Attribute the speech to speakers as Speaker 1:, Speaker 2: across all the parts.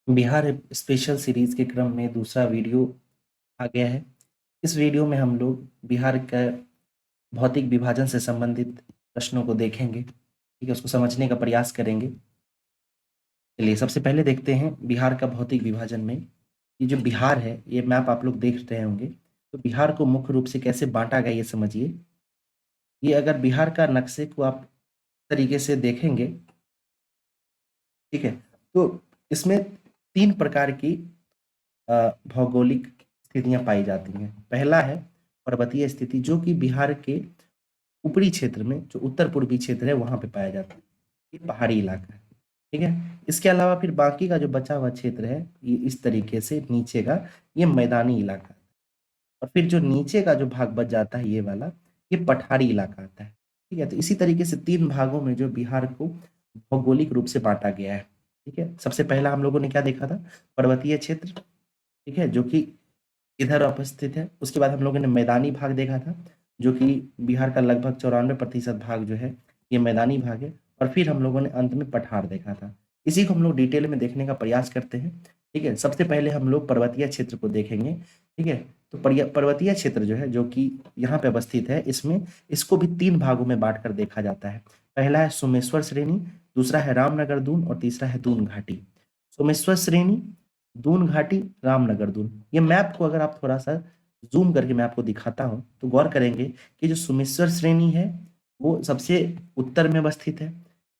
Speaker 1: Bihar special series के क्रम में दूसरा वीडियो आ गया है। इस वीडियो में हम लोग बिहार का भौतिक विभाजन से संबंधित प्रश्नों को देखेंगे, ठीक है, उसको समझने का प्रयास करेंगे। चलिए सबसे पहले देखते हैं बिहार का भौतिक विभाजन में। ये जो बिहार है, ये मैप आप लोग देख रहे होंगे, तो बिहार को मुख्य रूप से कैसे बांटा गया ये समझिए। ये अगर बिहार का नक्शे को आप तरीके से देखेंगे, ठीक है, तो इसमें 3 प्रकार की भौगोलिक स्थितियां पाई जाती हैं। पहला है पर्वतीय स्थिति, जो कि बिहार के ऊपरी क्षेत्र में, जो उत्तर पूर्वी क्षेत्र है, वहां पे पाया जाता है। ये पहाड़ी इलाका है, ठीक है। इसके अलावा फिर बाकी का जो बचा हुआ क्षेत्र है, ये इस तरीके से नीचे का, ये मैदानी इलाका है। और फिर जो नीचे का जो भाग बच जाता है, ये वाला, ये पठारी इलाका आता है, ठीक है। तो इसी तरीके से 3 भागों में जो बिहार को भौगोलिक रूप से बांटा गया है, ठीक है। सबसे पहला हम लोगों ने क्या देखा था? पर्वतीय क्षेत्र, ठीक है, जो कि इधर अवस्थित है। उसके बाद हम लोगों ने मैदानी भाग देखा था, जो कि बिहार का लगभग 94% भाग जो है, ये मैदानी भाग है। और फिर हम लोगों ने अंत में पठार देखा था। इसी को हम लोग डिटेल में देखने का प्रयास करते हैं, ठीक है। सबसे पहले हम लोग पर्वतीय क्षेत्र को देखेंगे, ठीक है। तो पर्वतीय क्षेत्र जो है, जो कि यहाँ पे अवस्थित है, इसमें इसको भी 3 भागों में बांट कर देखा जाता है। पहला है सोमेश्वर श्रेणी, दूसरा है रामनगर दून और तीसरा है दून घाटी। सोमेश्वर श्रेणी, दून घाटी, रामनगर दून। ये मैप को अगर आप थोड़ा सा जूम करके मैं आपको दिखाता हूँ, तो गौर करेंगे कि जो सोमेश्वर श्रेणी है, वो सबसे उत्तर में अवस्थित है।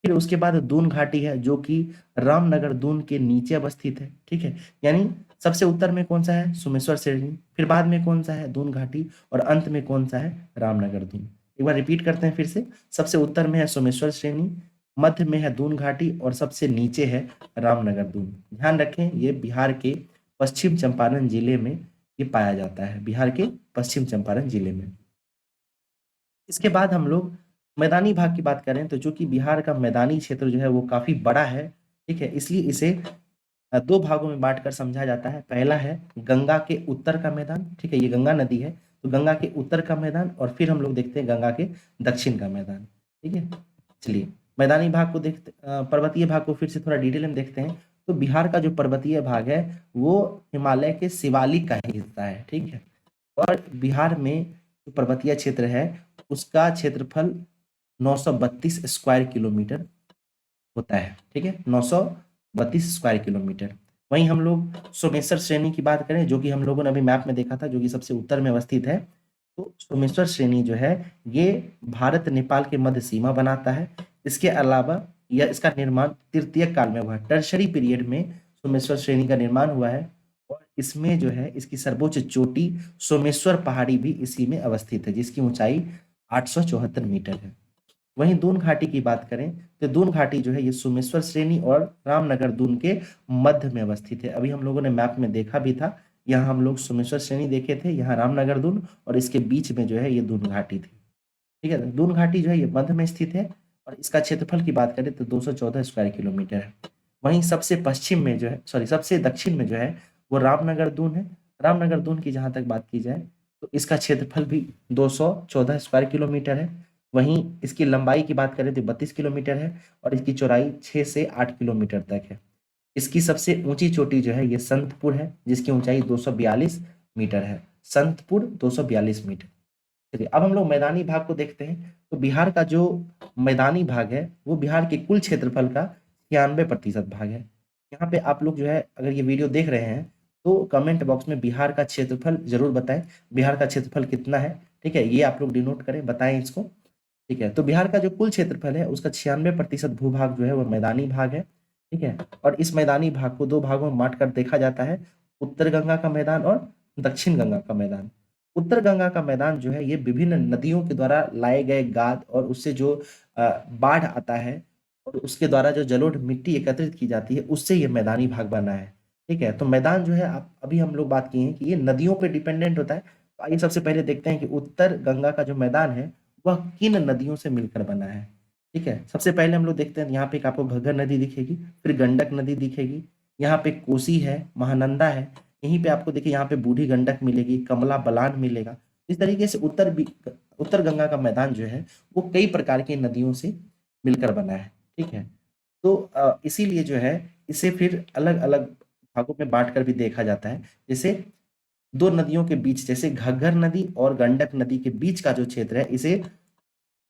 Speaker 1: फिर उसके बाद दून घाटी है, जो कि रामनगर दून के नीचे अवस्थित है, ठीक है। यानी सबसे उत्तर में कौन सा है? सोमेश्वर श्रेणी, फिर बाद में कौन सा है? दून घाटी, और अंत में कौन सा है? रामनगर दून। एक बार रिपीट करते हैं फिर से। सबसे उत्तर में है सोमेश्वर श्रेणी, मध्य में है दून घाटी, और सबसे नीचे है रामनगर दून। ध्यान रखें, ये बिहार के पश्चिम चंपारण जिले में ये पाया जाता है, बिहार के पश्चिम चंपारण जिले में। इसके बाद हम लोग मैदानी भाग की बात करें, तो चूंकि बिहार का मैदानी क्षेत्र जो है वो काफी बड़ा है, ठीक है, इसलिए इसे 2 भागों में बांट कर समझा जाता है। पहला है गंगा के उत्तर का मैदान, ठीक है, ये गंगा नदी है, तो गंगा के उत्तर का मैदान, और फिर हम लोग देखते हैं गंगा के दक्षिण का मैदान, ठीक है। चलिए मैदानी भाग को देखते, पर्वतीय भाग को फिर से थोड़ा डिटेल में देखते हैं। तो बिहार का जो पर्वतीय भाग है, वो हिमालय के शिवालिक का ही हिस्सा है, ठीक है। और बिहार में जो पर्वतीय क्षेत्र है, उसका क्षेत्रफल 932 स्क्वायर किलोमीटर होता है, ठीक है, 932 स्क्वायर किलोमीटर। वहीं हम लोग सोमेश्वर श्रेणी की बात करें, जो कि हम लोगों ने अभी मैप में देखा था, जो कि सबसे उत्तर में अवस्थित है। तो सोमेश्वर श्रेणी जो है, ये भारत नेपाल के मध्य सीमा बनाता है। इसके अलावा यह इसका निर्माण तृतीय काल में हुआ है, टर्शरी पीरियड में सोमेश्वर श्रेणी का निर्माण हुआ है। और इसमें जो है, इसकी सर्वोच्च चोटी सोमेश्वर पहाड़ी भी इसी में अवस्थित है, जिसकी ऊंचाई 874 मीटर है। वहीं दून घाटी की बात करें, तो दून घाटी जो है, ये सोमेश्वर श्रेणी और रामनगर दून के मध्य में अवस्थित है। अभी हम लोगों ने मैप में देखा भी था, यहाँ हम लोग सोमेश्वर श्रेणी देखे थे, यहाँ रामनगर दून, और इसके बीच में जो है ये दून घाटी थी, ठीक है। दून घाटी जो है ये मध्य में स्थित है, और इसका क्षेत्रफल की बात करें तो 214 स्क्वायर किलोमीटर है। वहीं सबसे पश्चिम में जो है, सॉरी, सबसे दक्षिण में जो है, वो रामनगर दून है। रामनगर दून की जहां तक बात की जाए, तो इसका क्षेत्रफल भी 214 स्क्वायर किलोमीटर है। वहीं इसकी लंबाई की बात करें तो 32 किलोमीटर है, और इसकी चौड़ाई 6 से 8 किलोमीटर तक है। इसकी सबसे ऊंची चोटी जो है, ये संतपुर है, जिसकी ऊंचाई 242 मीटर है। संतपुर 242 मीटर। चलिए अब हम लोग मैदानी भाग को देखते हैं। तो बिहार का जो मैदानी भाग है, वो बिहार के कुल क्षेत्रफल का 96% भाग है। यहाँ पे आप लोग जो है, अगर ये वीडियो देख रहे हैं, तो कमेंट बॉक्स में बिहार का क्षेत्रफल जरूर बताएं। बिहार का क्षेत्रफल कितना है, ठीक है, ये आप लोग डिनोट करें, बताएं इसको, ठीक है। तो बिहार का जो कुल क्षेत्रफल है, उसका 96% भूभाग जो है, वो मैदानी भाग है, ठीक है। और इस मैदानी भाग को 2 भागों में बांट कर देखा जाता है, उत्तर गंगा का मैदान और दक्षिण गंगा का मैदान। उत्तर गंगा का मैदान जो है, ये विभिन्न नदियों के द्वारा लाए गए गाद, और उससे जो बाढ़ आता है, और उसके द्वारा जो जलोढ़ मिट्टी एकत्रित की जाती है, उससे ये मैदानी भाग बना है, ठीक है। तो मैदान जो है, आप अभी हम लोग बात किए हैं कि ये नदियों पे डिपेंडेंट होता है। तो आइए सबसे पहले देखते हैं कि उत्तर गंगा का जो मैदान है, वह किन नदियों से मिलकर बना है, ठीक है। सबसे पहले हम लोग देखते हैं, यहाँ पे एक आपको घग्गर नदी दिखेगी, फिर गंडक नदी दिखेगी, यहाँ पे कोसी है, महानंदा है, यहीं पे आपको देखिए, यहाँ पे बूढ़ी गंडक मिलेगी, कमला बलान मिलेगा। इस तरीके से उत्तर गंगा का मैदान जो है, वो कई प्रकार की नदियों से मिलकर बना है, ठीक है। तो इसीलिए जो है, इसे फिर अलग अलग भागों में बांटकर भी देखा जाता है। जैसे दो नदियों के बीच, जैसे घग्गर नदी और गंडक नदी के बीच का जो क्षेत्र है इसे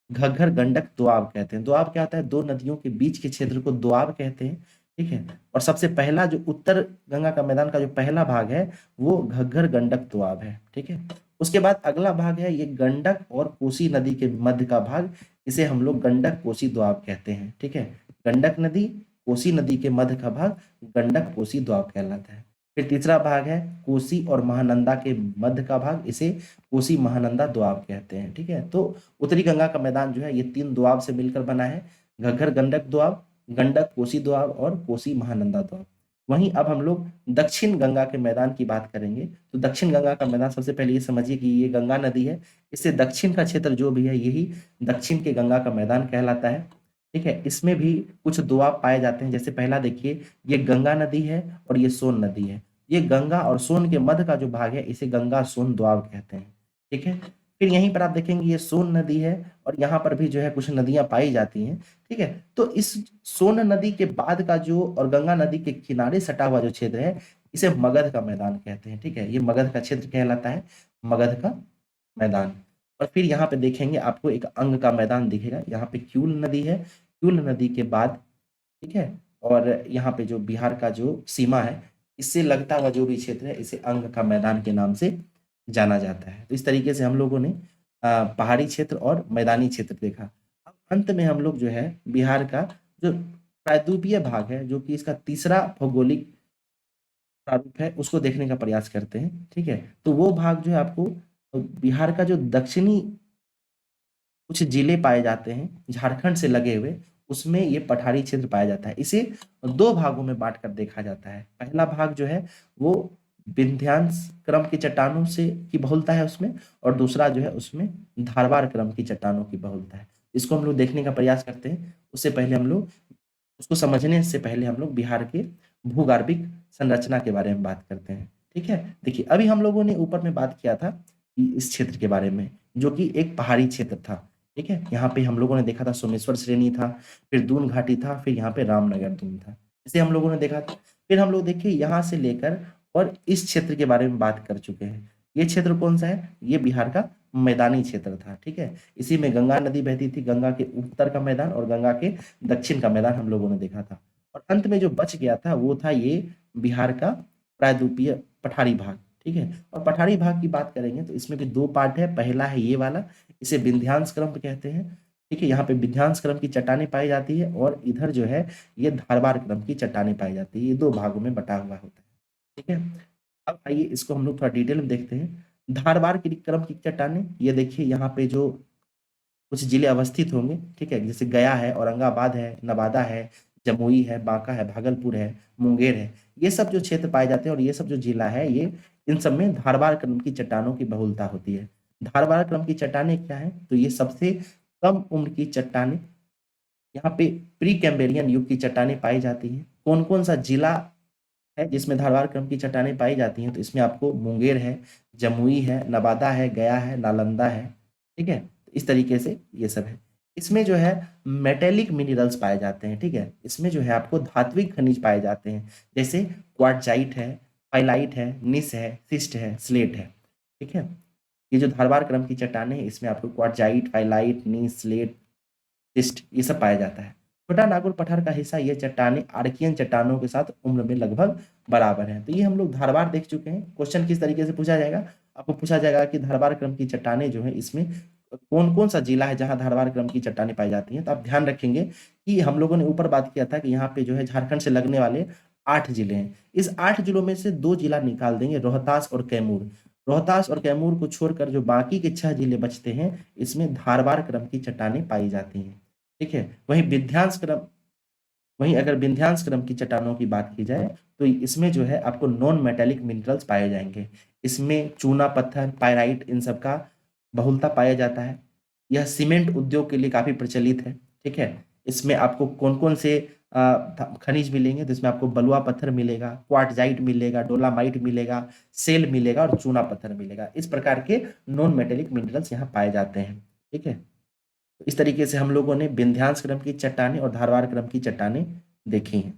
Speaker 1: घग्गर गंडक दोआब कहते हैं। दोआब क्या होता है? दो नदियों के बीच के क्षेत्र को दोआब कहते हैं, ठीक है। और सबसे पहला जो उत्तर गंगा का मैदान का जो पहला भाग है वो घग्गर गंडक दोआब है, ठीक है। उसके बाद अगला भाग है ये गंडक और कोसी नदी के मध्य का भाग, इसे हम लोग गंडक कोसी दोआब कहते हैं, ठीक है। गंडक नदी कोसी नदी के मध्य का भाग गंडक कोसी दोआब कहलाता है। फिर तीसरा भाग है कोसी और महानंदा के मध्य का भाग, इसे कोसी महानंदा दोआब कहते हैं, ठीक है। तो उत्तरी गंगा का मैदान जो है ये तीन दोआब से मिलकर बना है, घग्गर गंडक दोआब, गंडक कोसी दोआब और कोसी महानंदा दोआब। वहीं अब हम लोग दक्षिण गंगा के मैदान की बात करेंगे। तो दक्षिण गंगा का मैदान, सबसे पहले ये समझिए कि ये गंगा नदी है, इससे दक्षिण का क्षेत्र जो भी है यही दक्षिण के गंगा का मैदान कहलाता है, ठीक है। इसमें भी कुछ दोआब पाए जाते हैं। जैसे पहला देखिए, ये गंगा नदी है और ये सोन नदी है। ये गंगा और सोन के मध्य का जो भाग है इसे गंगा सोन दोआब कहते हैं, ठीक है। फिर यहीं पर आप देखेंगे ये सोन नदी है और यहाँ पर भी जो है कुछ नदियां पाई जाती हैं, ठीक है। तो इस सोन नदी के बाद का जो और गंगा नदी के किनारे सटा हुआ जो क्षेत्र है इसे मगध का मैदान कहते हैं, ठीक है। ये मगध का क्षेत्र कहलाता है, मगध का मैदान। और फिर यहाँ पे देखेंगे आपको एक अंग का मैदान दिखेगा, यहाँ पे क्यूल नदी है, क्यूल नदी के बाद, ठीक है। और यहाँ पे जो बिहार का जो सीमा है इससे लगता हुआ जो भी क्षेत्र है इसे अंग का मैदान के नाम से जाना जाता है। तो इस तरीके से हम लोगों ने पहाड़ी क्षेत्र और मैदानी क्षेत्र देखा। अब अंत में हम लोग जो है बिहार का जो प्रायद्वीपीय भाग है, जो कि इसका तीसरा भौगोलिक प्रारूप है, उसको देखने का प्रयास करते हैं, ठीक है। तो वो भाग जो है आपको बिहार का जो दक्षिणी कुछ जिले पाए जाते हैं झारखंड से लगे हुए, उसमें ये पठारी क्षेत्र पाया जाता है। इसे दो भागों में बांटकर देखा जाता है। पहला भाग जो है वो विंध्यांश क्रम की चट्टानों से की बहुलता है उसमें, और दूसरा जो है उसमें धारवाड़ क्रम की चट्टानों की बहुलता है। इसको हम लोग देखने का प्रयास करते हैं। उससे पहले हम लोग उसको समझने से पहले हम लोग बिहार के भूगर्भिक संरचना के बारे में बात करते हैं, ठीक है। देखिए, अभी हम लोगों ने ऊपर में बात किया था कि इस क्षेत्र के बारे में, जो कि एक पहाड़ी क्षेत्र था, ठीक है। यहाँ पे हम लोगों ने देखा था सोमेश्वर श्रेणी था, फिर दून घाटी था, फिर यहाँ पे रामनगर दून था, इसे हम लोगों ने देखा था। फिर हम लोग देखिए यहाँ से लेकर और इस क्षेत्र के बारे में बात कर चुके हैं। ये क्षेत्र कौन सा है? ये बिहार का मैदानी क्षेत्र था, ठीक है। इसी में गंगा नदी बहती थी, गंगा के उत्तर का मैदान और गंगा के दक्षिण का मैदान हम लोगों ने देखा था। और अंत में जो बच गया था वो था ये बिहार का प्रायद्वीपीय पठारी भाग, ठीक है। और पठारी भाग की बात करेंगे तो इसमें भी दो पार्ट है। पहला है ये वाला, इसे विंध्यांश क्रम कहते हैं, ठीक है। यहाँ पे विंध्यांश क्रम की चट्टानें पाई जाती है और इधर जो है ये धारवाड़ क्रम की चट्टानें पाई जाती है। ये दो भागों में बटा हुआ होता है, ठीक है। अब आइए इसको हम लोग थोड़ा डिटेल में देखते हैं। धारवाड़ की क्रम की चट्टानें, ये देखिए यहाँ पे जो कुछ जिले अवस्थित होंगे, ठीक है। जैसे गया है, औरंगाबाद है, नवादा है, जमुई है, बांका है, भागलपुर है, मुंगेर है, ये सब जो क्षेत्र पाए जाते हैं और ये सब जो जिला है ये इन सब में धारवाड़ क्रम की चट्टानों की बहुलता होती है। धारवाड़ क्रम की चट्टानें क्या है? तो ये सबसे कम उम्र की चट्टानें, यहाँ पे प्री कैम्ब्रियन युग की चट्टानें पाई जाती हैं। कौन कौन सा जिला है जिसमें धारवाड़ क्रम की चट्टानें पाई जाती हैं? तो इसमें आपको मुंगेर है, जमुई है, नवादा है, गया है, नालंदा है, ठीक है। इस तरीके से ये सब है। इसमें जो है मेटेलिक मिनरल्स पाए जाते हैं, ठीक है। इसमें जो है आपको धात्विक खनिज पाए जाते हैं, जैसे क्वार्टजाइट है, पाइलाइट है, निस है, सिस्ट है, स्लेट है, ठीक है। ये जो धारवाड़ क्रम की चट्टानें हैं इसमें आपको क्वार्टजाइट, पाइलाइट, निस, स्लेट, सिस्ट ये सब पाया जाता है। छोटा नागौर पठार का हिस्सा ये चट्टानें आर्कियन चट्टानों के साथ उम्र में लगभग बराबर हैं। तो ये हम लोग धारवाड़ देख चुके हैं। क्वेश्चन किस तरीके से पूछा जाएगा? आपको पूछा जाएगा कि धारवाड़ क्रम की चट्टानें जो है इसमें कौन कौन सा जिला है जहां धारवाड़ क्रम की चट्टानें पाई जाती हैं। तो आप ध्यान रखेंगे कि हम लोगों ने ऊपर बात किया था कि यहाँ पे जो है झारखंड से लगने वाले 8 जिले हैं। इस 8 जिलों में से 2 जिला निकाल देंगे, रोहतास और कैमूर। रोहतास और कैमूर को छोड़कर जो बाकी के 6 जिले बचते हैं इसमें धारवाड़ क्रम की चट्टानें पाई जाती हैं, ठीक है। वहीं अगर विंध्यांश क्रम की चट्टानों की बात की जाए तो इसमें जो है आपको नॉन मेटेलिक मिनरल्स पाए जाएंगे। इसमें चूना पत्थर, पायराइट, इन सब का बहुलता पाया जाता है। यह सीमेंट उद्योग के लिए काफी प्रचलित है, ठीक है। इसमें आपको कौन कौन से खनिज मिलेंगे? तो इसमें आपको बलुआ पत्थर मिलेगा, क्वार्टजाइट मिलेगा, डोलामाइट मिलेगा, सेल मिलेगा और चूना पत्थर मिलेगा। इस प्रकार के नॉन मेटेलिक मिनरल्स यहाँ पाए जाते हैं, ठीक है। इस तरीके से हम लोगों ने विंध्यांश क्रम की चट्टानें और धारवाड़ क्रम की चट्टानें देखी हैं।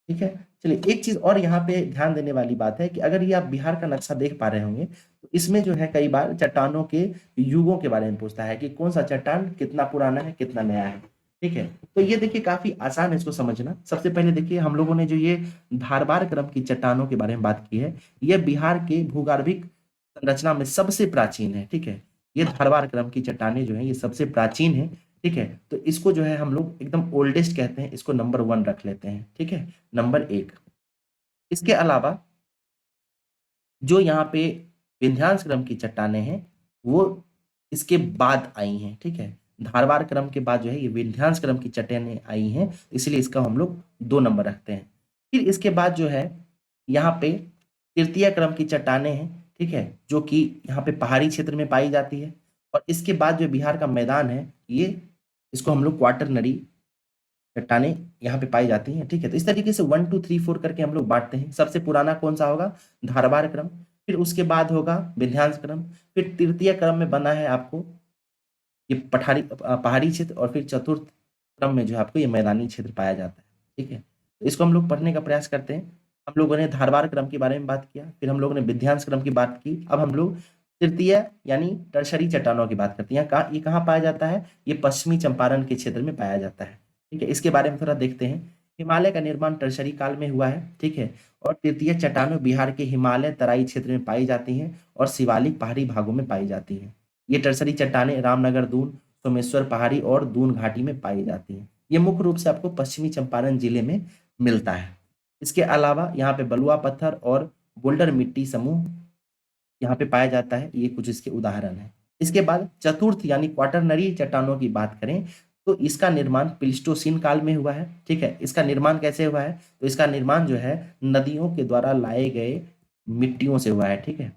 Speaker 1: ठीक है। चलिए एक चीज और यहाँ पे ध्यान देने वाली बात है कि अगर ये आप बिहार का नक्शा देख पा रहे होंगे तो इसमें जो है कई बार चट्टानों के युगों के बारे में पूछता है कि कौन सा चट्टान कितना पुराना है कितना नया है। ठीक है, तो ये देखिए काफी आसान है इसको समझना। सबसे पहले देखिए हम लोगों ने जो ये धारबार क्रम की चट्टानों के बारे में बात की है, ये बिहार के भूगर्भिक संरचना में सबसे प्राचीन है। ठीक है, ये धारबार क्रम की चट्टानें जो है ये सबसे प्राचीन है। ठीक है, तो इसको जो है हम लोग एकदम ओल्डेस्ट कहते हैं, इसको नंबर 1 रख लेते हैं। ठीक है, नंबर 1। इसके अलावा जो यहाँ पे विंध्यांश क्रम की चट्टानें हैं वो इसके बाद आई हैं। ठीक है, धारवाड़ क्रम के बाद जो है ये विंध्यांश क्रम की चट्टानें आई हैं, इसलिए इसका हम लोग 2 नंबर रखते हैं। फिर इसके बाद जो है यहाँ पे तृतीय क्रम की चट्टानें हैं। ठीक है, जो कि यहाँ पे पहाड़ी क्षेत्र में पाई जाती है। और इसके बाद जो बिहार का मैदान है ये इसको हम लोग क्वाटरनरी चट्टानें यहाँ पे पाई जाती हैं। ठीक है, तो इस तरीके से 1 2 3 4 करके हम लोग बांटते हैं। सबसे पुराना कौन सा होगा? धारवाड़ क्रम। फिर उसके बाद होगा विंध्यांश क्रम। फिर तृतीय क्रम में बना है आपको ये पहाड़ी क्षेत्र। और फिर चतुर्थ क्रम में जो है आपको ये मैदानी क्षेत्र पाया जाता है। ठीक है, तो इसको हम लोग पढ़ने का प्रयास करते हैं। हम लोगों ने धारवाड़ क्रम के बारे में बात किया, फिर हम लोगों ने विंध्यांश क्रम की बात की। अब हम लोग तृतीय यानी टर्शरी चट्टानों की बात करते हैं। ये कहाँ पाया जाता है? ये पश्चिमी चंपारण के क्षेत्र में पाया जाता है। ठीक है, इसके बारे में थोड़ा देखते हैं। हिमालय का निर्माण टर्शरी काल में हुआ है। ठीक है, और तृतीय चट्टानें बिहार के हिमालय तराई क्षेत्र में पाई जाती हैं और शिवालिक पहाड़ी भागों में पाई जाती हैं। ये टर्सरी चट्टानें रामनगर, दून, सोमेश्वर पहाड़ी और दून घाटी में पाई जाती हैं। ये मुख्य रूप से आपको पश्चिमी चंपारण जिले में मिलता है। इसके अलावा यहाँ पे बलुआ पत्थर और बोल्डर मिट्टी समूह यहाँ पे पाया जाता है। ये कुछ इसके उदाहरण हैं। इसके बाद चतुर्थ यानी क्वाटरनरी चट्टानों की बात करें तो इसका निर्माण प्लीस्टोसीन काल में हुआ है। ठीक है, इसका निर्माण कैसे हुआ है? तो इसका निर्माण जो है नदियों के द्वारा लाए गए मिट्टियों से हुआ है। ठीक है,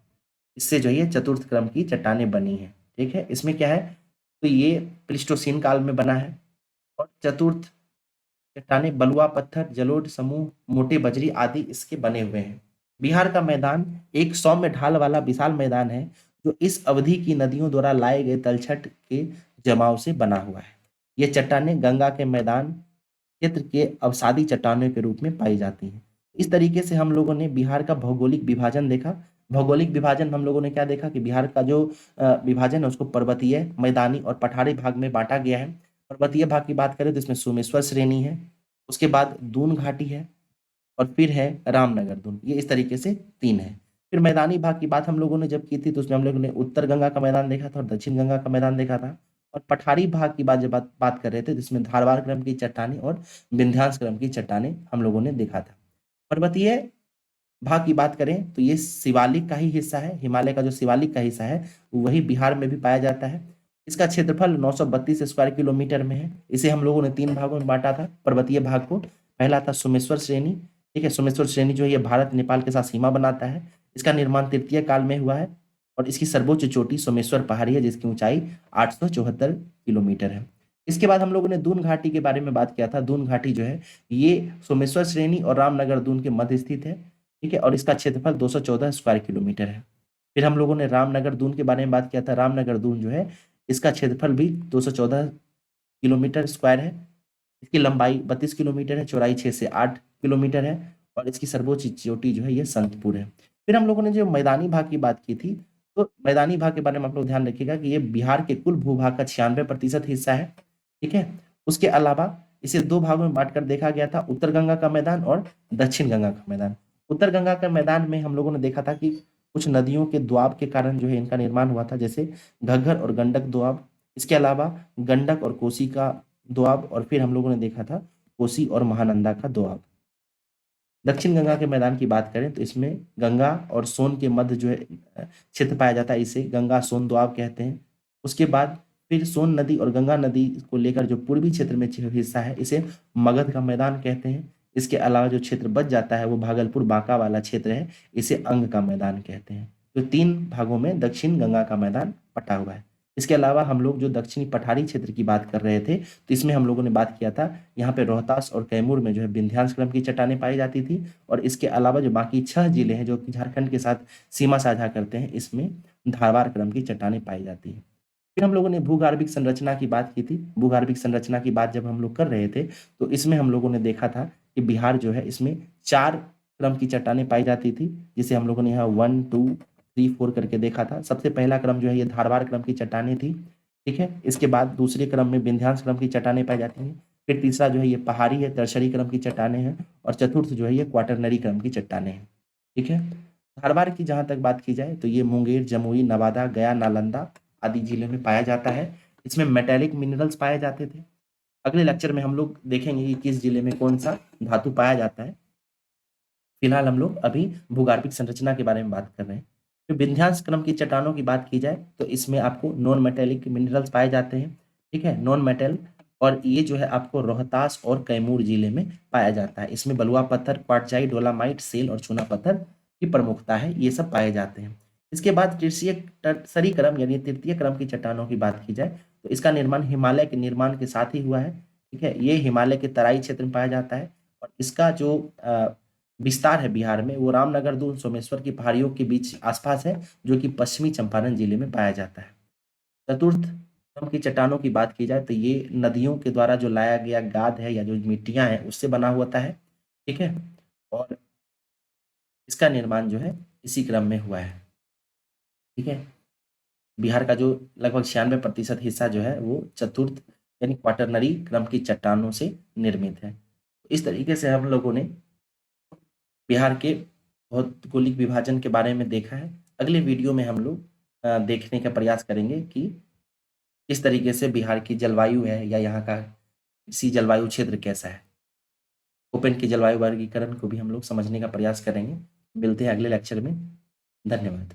Speaker 1: इससे जो है ये चतुर्थ क्रम की चट्टानें बनी हैं। ठीक है, इसमें क्या है? तो ये प्लीस्टोसीन काल में बना है। और चतुर्थ चट्टानें बलुआ पत्थर, जलोढ़ समूह, मोटे बजरी आदि इसके बने हुए हैं। बिहार का मैदान एक सौम्य ढाल वाला विशाल मैदान है जो इस अवधि की नदियों द्वारा लाए गए तलछट के जमाव से बना हुआ है। ये चट्टानें गंगा के मैदान क्षेत्र के अवसादी चट्टानों के रूप में पाई जाती हैं। इस तरीके से हम लोगों ने बिहार का भौगोलिक विभाजन देखा। भौगोलिक विभाजन हम लोगों ने क्या देखा कि बिहार का जो विभाजन है उसको पर्वतीय, मैदानी और पठारी भाग में बांटा गया है। पर्वतीय भाग की बात करें तो इसमें सोमेश्वर श्रेणी है, उसके बाद दून घाटी है और फिर है रामनगर दून। ये इस तरीके से 3 है। फिर मैदानी भाग की बात हम लोगों ने जब की थी तो उसमें हम लोगों ने उत्तर गंगा का मैदान देखा था और दक्षिण गंगा का मैदान देखा था। और पठारी भाग की बात जब बात कर रहे थे जिसमें धारवाड़ क्रम की चट्टानें और विंध्यांश क्रम की चट्टानें हम लोगों ने देखा था। पर्वतीय भाग की बात करें तो ये शिवालिक का ही हिस्सा है। हिमालय का जो शिवालिक का हिस्सा है वही बिहार में भी पाया जाता है। इसका क्षेत्रफल 932 स्क्वायर किलोमीटर में है। इसे हम लोगों ने 3 भागों में बांटा था पर्वतीय भाग को। पहला था सोमेश्वर श्रेणी। ठीक है, सोमेश्वर श्रेणी जो है ये भारत नेपाल के साथ सीमा बनाता है। इसका निर्माण तृतीय काल में हुआ है और इसकी सर्वोच्च चोटी सोमेश्वर पहाड़ी है जिसकी ऊंचाई 874 किलोमीटर है। इसके बाद हम लोगों ने दून घाटी के बारे में बात किया था। दून घाटी जो है ये सोमेश्वर श्रेणी और रामनगर दून के मध्य स्थित है। ठीक है, और इसका क्षेत्रफल 214 स्क्वायर किलोमीटर है। फिर हम लोगों ने रामनगर दून के बारे में बात किया था। रामनगर दून जो है इसका क्षेत्रफल भी 214 किलोमीटर स्क्वायर है। इसकी लंबाई 32 किलोमीटर है, चौड़ाई 6 से 8 किलोमीटर है और इसकी सर्वोच्च चोटी जो है ये संतपुर है। फिर हम लोगों ने जो मैदानी भाग की बात की थी तो मैदानी भाग के बारे में आप लोग ध्यान रखिएगा कि ये बिहार के कुल भूभाग का 96% हिस्सा है। ठीक है, उसके अलावा इसे 2 भागों में बांटकर देखा गया था, उत्तर गंगा का मैदान और दक्षिण गंगा का मैदान। उत्तर गंगा के मैदान में हम लोगों ने देखा था कि कुछ नदियों के दोआब के कारण जो है इनका निर्माण हुआ था, जैसे घग्गर और गंडक दोआब। इसके अलावा गंडक और कोसी का दोआब और फिर हम लोगों ने देखा था कोसी और महानंदा का दोआब। दक्षिण गंगा के मैदान की बात करें तो इसमें गंगा और सोन के मध्य जो है क्षेत्र पाया जाता है, इसे गंगा सोन दोआब कहते हैं। उसके बाद फिर सोन नदी और गंगा नदी को लेकर जो पूर्वी क्षेत्र में हिस्सा है इसे मगध का मैदान कहते हैं। इसके अलावा जो क्षेत्र बच जाता है वो भागलपुर बांका वाला क्षेत्र है, इसे अंग का मैदान कहते हैं। तो 3 भागों में दक्षिण गंगा का मैदान बटा हुआ है। इसके अलावा हम लोग जो दक्षिणी पठारी क्षेत्र की बात कर रहे थे तो इसमें हम लोगों ने बात किया था यहाँ पे रोहतास और कैमूर में जो है विंध्यांश क्रम की चट्टानें पाई जाती थी। और इसके अलावा जो बाकी 6 जिले हैं जो कि झारखंड के साथ सीमा साझा करते हैं इसमें धारवाड़ क्रम की चट्टानें पाई जाती हैं। फिर हम लोगों ने भूगर्भिक संरचना की बात की थी। भूगर्भिक संरचना की बात जब हम लोग कर रहे थे तो इसमें हम लोगों ने देखा था कि बिहार जो है इसमें 4 क्रम की चट्टानें पाई जाती थी, जिसे हम लोगों ने यहाँ 1, 2, 3, 4 करके देखा था। सबसे पहला क्रम जो है ये धारवाड़ क्रम की चट्टानें थी, ठीक है। इसके बाद दूसरे क्रम में विंध्यांश क्रम की चट्टानें पाई जाती हैं। फिर तीसरा जो है ये पहाड़ी है, टर्शरी क्रम की चट्टानें हैं। और चतुर्थ जो है ये क्वाटरनरी क्रम की चट्टानें हैं, ठीक है। धारवाड़ की जहाँ तक बात की जाए तो ये मुंगेर, जमुई, नवादा, गया, नालंदा आदि जिले में पाया जाता है। इसमें मेटेलिक मिनरल्स पाए जाते थे। अगले लेक्चर में हम लोग देखेंगे कि किस जिले में कौन सा धातु पाया जाता है। फिलहाल हम लोग अभी भूगर्भिक संरचना के बारे में बात कर रहे हैं। तो विंध्यांश क्रम की चट्टानों की बात की जाए तो इसमें आपको नॉन मेटेलिक मिनरल्स पाए जाते हैं, ठीक है, नॉन मेटल। और ये जो है आपको रोहतास और कैमूर जिले में पाया जाता है। इसमें बलुआ पत्थर, क्वार्टजाइट, डोलामाइट, सेल और चूना पत्थर की प्रमुखता है, ये सब पाए जाते हैं। इसके बाद तृतीय टर्सरी क्रम यानी तृतीय क्रम की चट्टानों की बात की जाए तो इसका निर्माण हिमालय के निर्माण के साथ ही हुआ है, ठीक है। ये हिमालय के तराई क्षेत्र में पाया जाता है और इसका जो विस्तार है बिहार में वो रामनगर, दून, सोमेश्वर की पहाड़ियों के बीच आसपास है, जो कि पश्चिमी चंपारण जिले में पाया जाता है। चतुर्थ क्रम की चट्टानों की बात की जाए तो ये नदियों के द्वारा जो लाया गया गाद है या जो मिट्टियां हैं उससे बना होता है, ठीक है। और इसका निर्माण जो है इसी क्रम में हुआ है, ठीक है। बिहार का जो लगभग 96% हिस्सा जो है वो चतुर्थ यानी क्वाटरनरी क्रम की चट्टानों से निर्मित है। इस तरीके से हम लोगों ने बिहार के भौगोलिक विभाजन के बारे में देखा है। अगले वीडियो में हम लोग देखने का प्रयास करेंगे कि किस तरीके से बिहार की जलवायु है या यहाँ का सी जलवायु क्षेत्र कैसा है। ओपन की जलवायु वर्गीकरण को भी हम लोग समझने का प्रयास करेंगे। मिलते हैं अगले लेक्चर में। धन्यवाद।